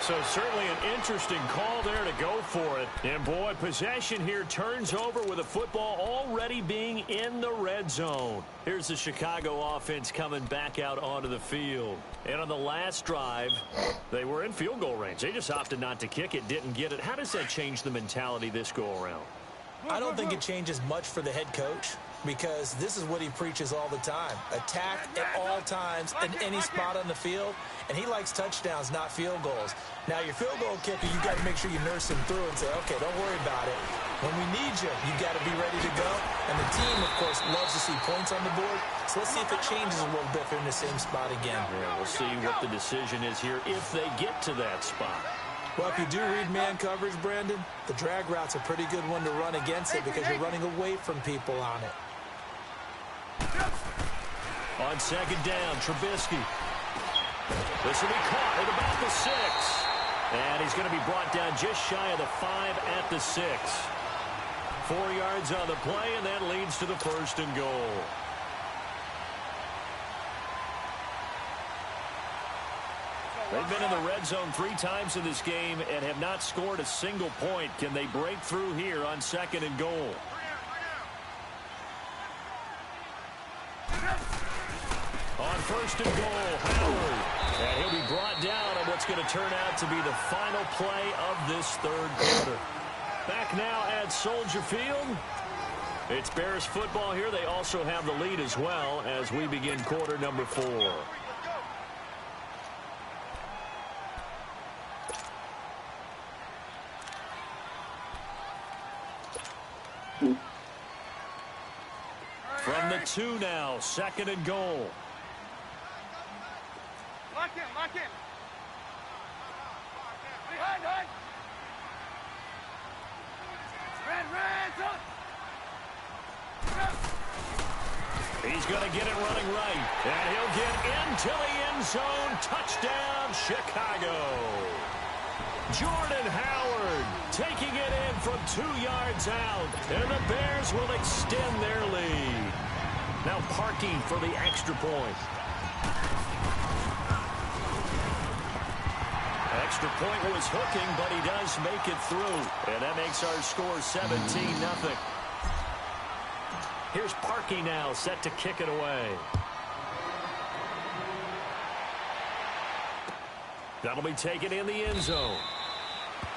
So certainly an interesting call there to go for it. And, boy, possession here turns over with the football already being in the red zone. Here's the Chicago offense coming back out onto the field. And on the last drive, they were in field goal range. They just opted not to kick it, didn't get it. How does that change the mentality this go-around? I don't think it changes much for the head coach, because this is what he preaches all the time. Attack at all times in any spot on the field, and he likes touchdowns, not field goals. Now, your field goal kicker, you've got to make sure you nurse him through and say, okay, don't worry about it. When we need you, you've got to be ready to go. And the team, of course, loves to see points on the board. So let's see if it changes a little bit if they're in the same spot again. Yeah, we'll see what the decision is here if they get to that spot. Well, if you do read man coverage, Brandon, the drag route's a pretty good one to run against it because you're running away from people on it. On second down, Trubisky. This will be caught at about the 6. And he's going to be brought down just shy of the 5 at the 6. 4 yards on the play, and that leads to the 1st and goal. They've been in the red zone 3 times in this game and have not scored a single point. Can they break through here on 2nd and goal? On 1st and goal, Howard. And he'll be brought down on what's going to turn out to be the final play of this 3rd quarter. Back now at Soldier Field. It's Bears football here. They also have the lead as well as we begin quarter number 4. From the 2 now, 2nd and goal. Lock in, lock in. Behind. Red, He's going to get it running right. And he'll get into the end zone. Touchdown, Chicago. Jordan Howard taking it in from 2 yards out. And the Bears will extend their lead. Now Parkey for the extra point. Extra point was hooking, but he does make it through. And that makes our score 17-0. Here's Parkey now, set to kick it away. That'll be taken in the end zone.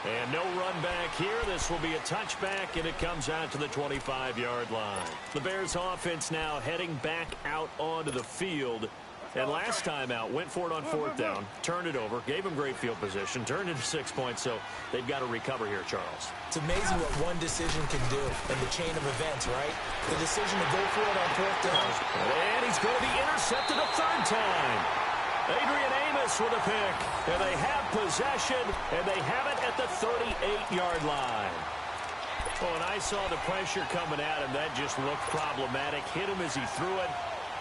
And no run back here. This will be a touchback, and it comes out to the 25-yard line. The Bears offense now heading back out onto the field. And last time out, went for it on 4th down, turned it over, gave them great field position, turned it to 6 points, so they've got to recover here, Charles. It's amazing what one decision can do in the chain of events, right? The decision to go for it on 4th down. And he's going to be intercepted a 3rd time. Adrian Amos with a pick. And they have possession, and they have it at the 38-yard line. Oh, and I saw the pressure coming at him. That just looked problematic. Hit him as he threw it.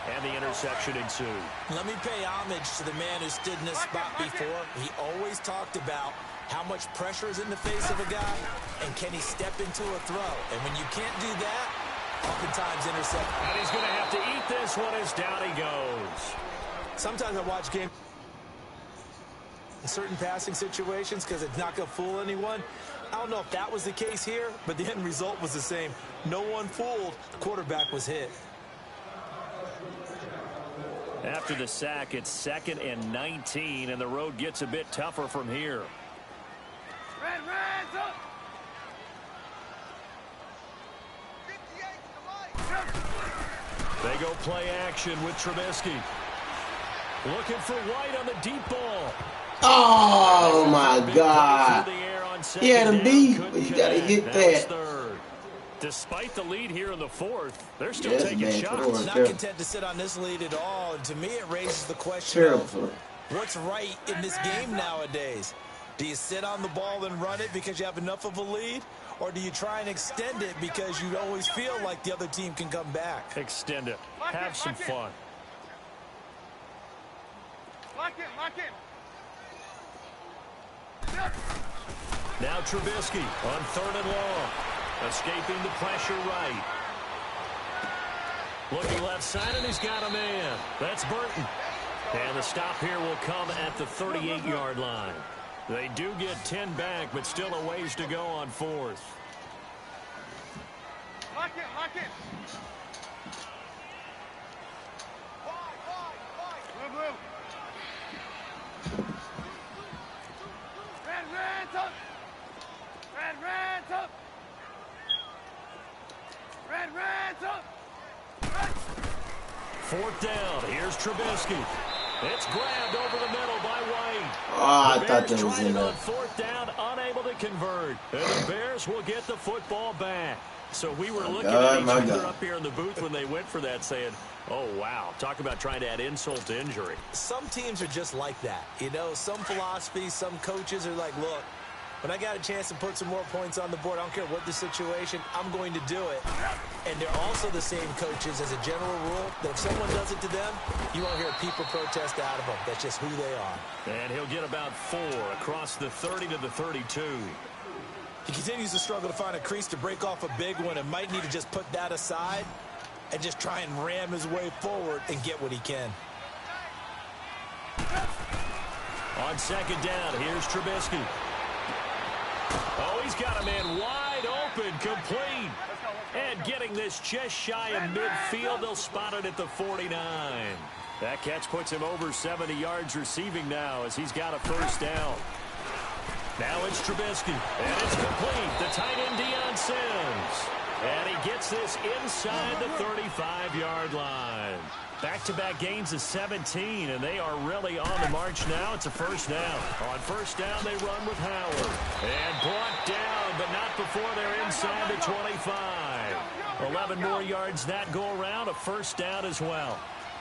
And the interception ensued. Let me pay homage to the man who stood in this spot before. He always talked about how much pressure is in the face of a guy, and can he step into a throw. And when you can't do that, oftentimes intercept. And he's going to have to eat this one as down he goes. Sometimes I watch games in certain passing situations because it's not going to fool anyone. I don't know if that was the case here, but the end result was the same. No one fooled. The quarterback was hit. After the sack, it's 2nd and 19, and the road gets a bit tougher from here. Red, up. They go play action with Trubisky. Looking for White on the deep ball. Oh, my God. He had him beat, but you got to hit that. Despite the lead here in the 4th, they're still taking shots. Not content to sit on this lead at all. And to me, it raises the question of what's right in this game nowadays. Do you sit on the ball and run it because you have enough of a lead? Or do you try and extend it because you always feel like the other team can come back? Extend it. Have some fun. Lock in. Now Trubisky on 3rd and long. Escaping the pressure right. Looking left side, and he's got a man. That's Burton. And the stop here will come at the 38-yard line. They do get 10 back, but still a ways to go on 4th. Lock it, lock it. Blue, blue. Red up. Red up. Red up. 4th down. Here's Trubisky. It's grabbed over the middle by White. Oh, I thought Bears that was tried in it on there. 4th down, unable to convert. And the Bears will get the football back. So we were looking at each other up here in the booth when they went for that, saying, oh, wow, talk about trying to add insult to injury. Some teams are just like that. You know, some philosophies, some coaches are like, look, when I got a chance to put some more points on the board, I don't care what the situation, I'm going to do it. And they're also the same coaches as a general rule that if someone does it to them, you won't hear people protest out of them. That's just who they are. And he'll get about 4 across the 30 to the 32. He continues to struggle to find a crease to break off a big one and might need to just put that aside and just try and ram his way forward and get what he can. On 2nd down, here's Trubisky. Oh, he's got a man wide open, complete. And getting this just shy of midfield, they'll spot it at the 49. That catch puts him over 70 yards receiving now as he's got a 1st down. Now it's Trubisky, and it's complete. The tight end, Deion Sims. And he gets this inside the 35-yard line. Back-to-back gains of 17, and they are really on the march now. It's a 1st down. On 1st down, they run with Howard. And brought down, but not before they're inside the 25. 11 more yards that go around, a 1st down as well.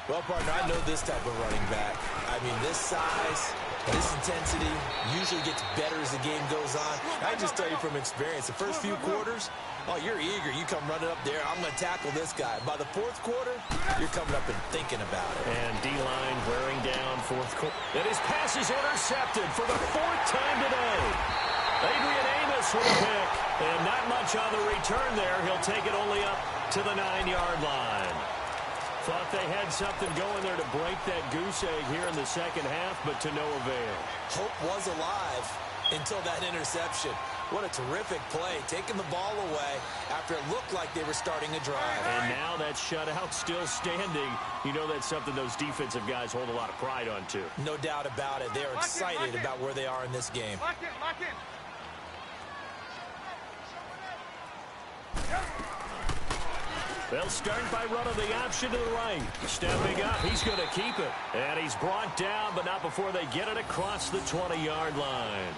Well, partner, I know this type of running back. I mean, this size, this intensity usually gets better as the game goes on. I just tell you from experience, the first few quarters, oh, you're eager. You come running up there. I'm going to tackle this guy. By the 4th quarter, you're coming up and thinking about it. And D-line wearing down 4th quarter. And his pass is intercepted for the 4th time today. Adrian Amos with a pick. And not much on the return there. He'll take it only up to the 9-yard line. Thought they had something going there to break that goose egg here in the 2nd half, but to no avail. Hope was alive until that interception. What a terrific play, taking the ball away after it looked like they were starting a drive. And now that shutout still standing. You know that's something those defensive guys hold a lot of pride on, too. No doubt about it. They're excited about where they are in this game. Lock it, lock it. They'll start by running the option to the right. Stepping up, he's going to keep it. And he's brought down, but not before they get it across the 20-yard line.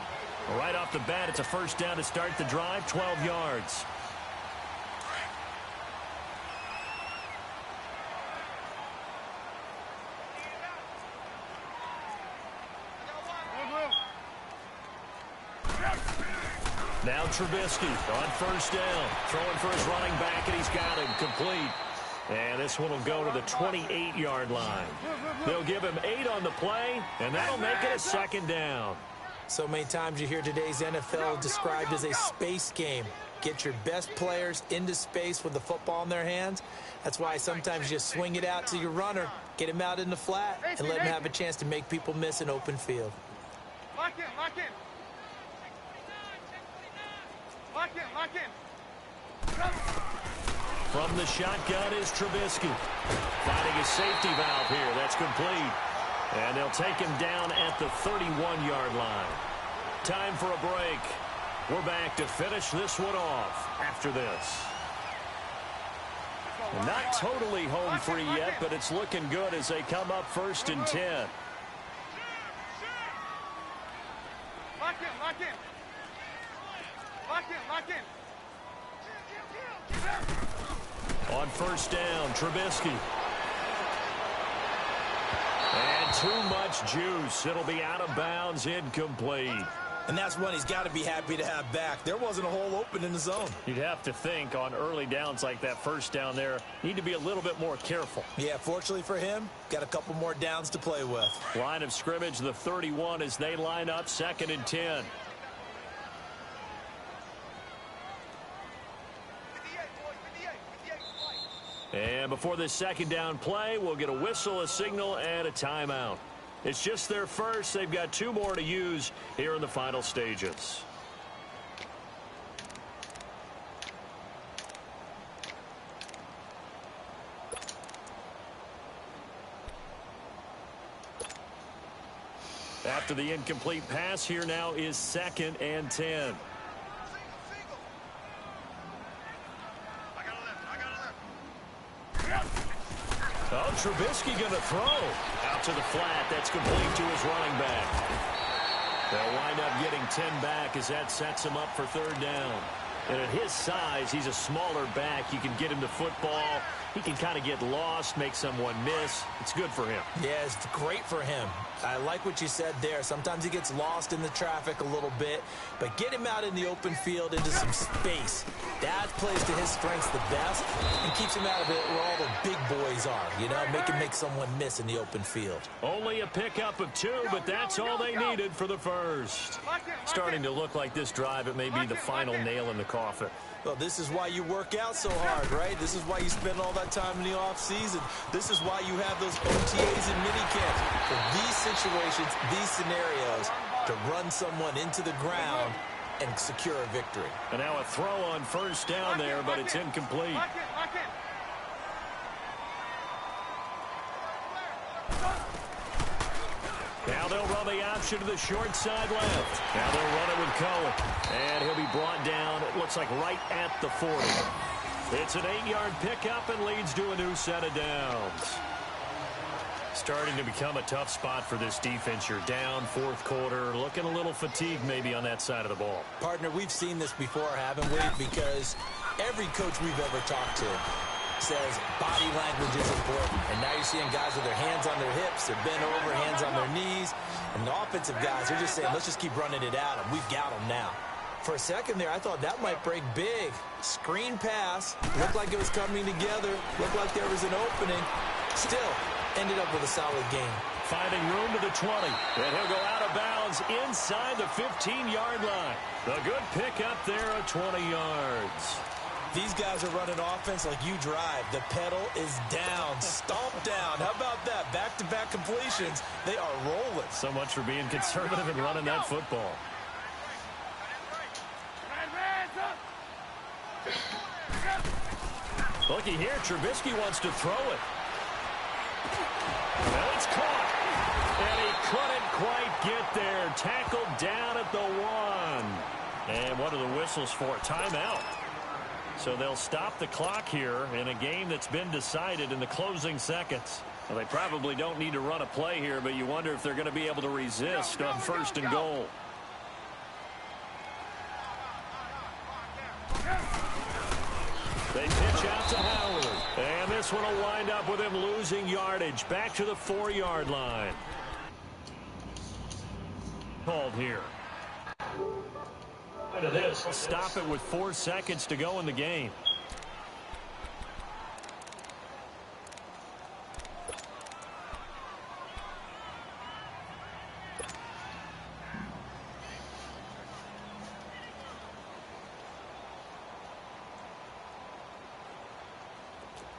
Right off the bat, it's a 1st down to start the drive, 12 yards. Now Trubisky on 1st down. Throwing for his running back, and he's got him complete. And this one will go to the 28-yard line. They'll give him 8 on the play, and that'll make it a 2nd down. So many times you hear today's NFL described as a space game. Get your best players into space with the football in their hands. That's why sometimes you just swing it out to your runner, get him out in the flat, and let him have a chance to make people miss an open field. Lock in, lock in. Lock in, lock in. From the shotgun is Trubisky. Finding a safety valve here. That's complete. And they'll take him down at the 31-yard line. Time for a break. We're back to finish this one off after this. Not totally home free yet, but it's looking good as they come up 1st and 10. Lock in, lock in. Lock in, lock in. On 1st down, Trubisky. And too much juice. It'll be out of bounds, incomplete. And that's one he's got to be happy to have back. There wasn't a hole open in the zone. You'd have to think on early downs like that 1st down there, need to be a little bit more careful. Yeah, fortunately for him, got a couple more downs to play with. Line of scrimmage, the 31 as they line up 2nd and 10. And before this 2nd down play, we'll get a whistle, a signal, and a timeout. It's just their first. They've got 2 more to use here in the final stages. After the incomplete pass, here now is 2nd and 10. Oh, Trubisky going to throw. Out to the flat. That's complete to his running back. They'll wind up getting 10 back as that sets him up for 3rd down. And at his size, he's a smaller back. You can get him the football. He can kind of get lost, make someone miss. It's good for him. Yeah, it's great for him. I like what you said there. Sometimes he gets lost in the traffic a little bit, but get him out in the open field into some space. That plays to his strengths the best and keeps him out of it where all the big boys are, you know, make someone miss in the open field. Only a pickup of 2, but that's all they needed for the first. Starting to look like this drive, it may be the final nail in the coffin. Well, this is why you work out so hard, right? This is why you spend all that time in the offseason. This is why you have those OTAs and minicamps. For these situations, these scenarios, to run someone into the ground and secure a victory. And now a throw on 1st down there, but it's incomplete. Now they'll run the option to the short side left. Now they'll run it with Cohen. And he'll be brought down, it looks like right at the 40. It's an 8-yard pickup and leads to a new set of downs. Starting to become a tough spot for this defense. You're down 4th quarter, looking a little fatigued maybe on that side of the ball. Partner, we've seen this before, haven't we? Because every coach we've ever talked to says body language is important. And now you're seeing guys with their hands on their hips, they're bent over, hands on their knees. And the offensive guys are just saying, let's just keep running it at them. We've got them now. For a second there, I thought that might break big. Screen pass. Looked like it was coming together. Looked like there was an opening. Still, ended up with a solid game. Finding room to the 20. And he'll go out of bounds inside the 15-yard line. The good pickup there of 20 yards. These guys are running offense like you drive. The pedal is down, stomp down. How about that? Back-to-back completions. They are rolling. So much for being conservative and running that football. Looky here, Trubisky wants to throw it. Well, it's caught. And he couldn't quite get there. Tackled down at the 1. And what are the whistles for? Timeout. So they'll stop the clock here in a game that's been decided in the closing seconds. Well, they probably don't need to run a play here, but you wonder if they're going to be able to resist on 1st and goal. They pitch out to Howard. And this one will wind up with him losing yardage. Back to the 4-yard line. Called here. Stop it with 4 seconds to go in the game.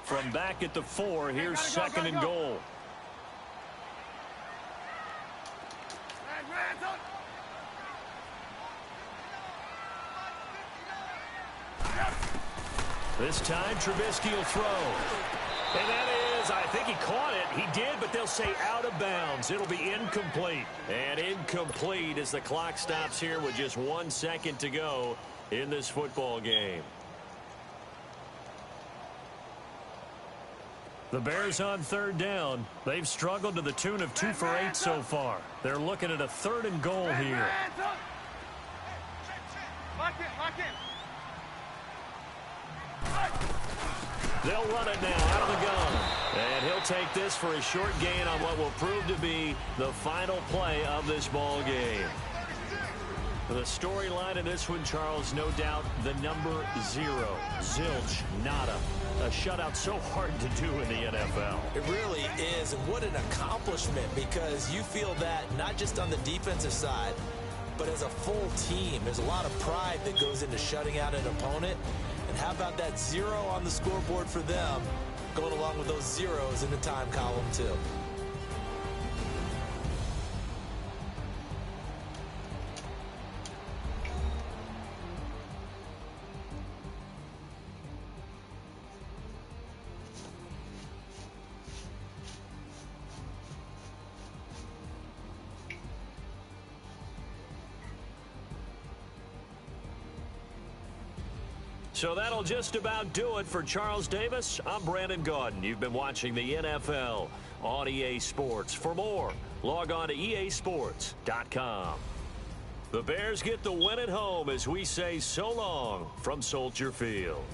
From back at the 4, here's 2nd and goal. This time, Trubisky will throw. And that is, I think he caught it. He did, but they'll say out of bounds. It'll be incomplete. And incomplete as the clock stops here with just 1 second to go in this football game. The Bears on 3rd down. They've struggled to the tune of 2 for 8 so far. They're looking at a 3rd and goal here. Lock it. They'll run it now out of the gun. And he'll take this for a short gain on what will prove to be the final play of this ball game. The storyline in this one, Charles, no doubt the number 0. Zilch, nada. A shutout so hard to do in the NFL. It really is, and what an accomplishment, because you feel that not just on the defensive side, but as a full team. There's a lot of pride that goes into shutting out an opponent. And how about that 0 on the scoreboard for them, going along with those zeros in the time column, too. So that'll just about do it for Charles Davis. I'm Brandon Gaudin. You've been watching the NFL on EA Sports. For more, log on to easports.com. The Bears get the win at home as we say so long from Soldier Field.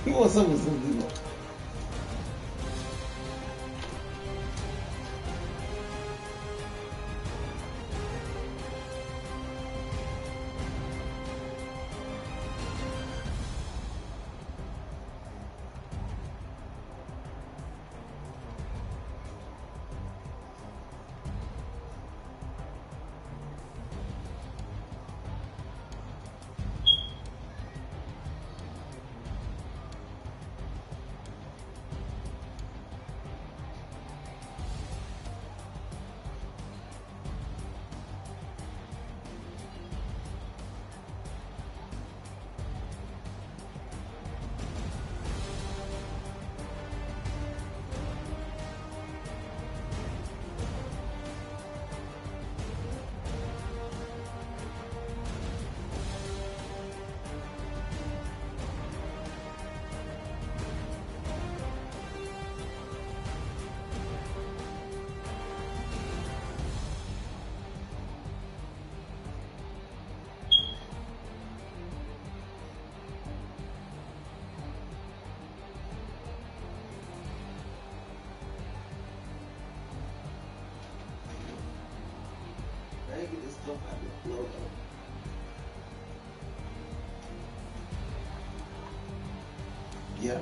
You want something. I get this stuff out of the logo. Yeah.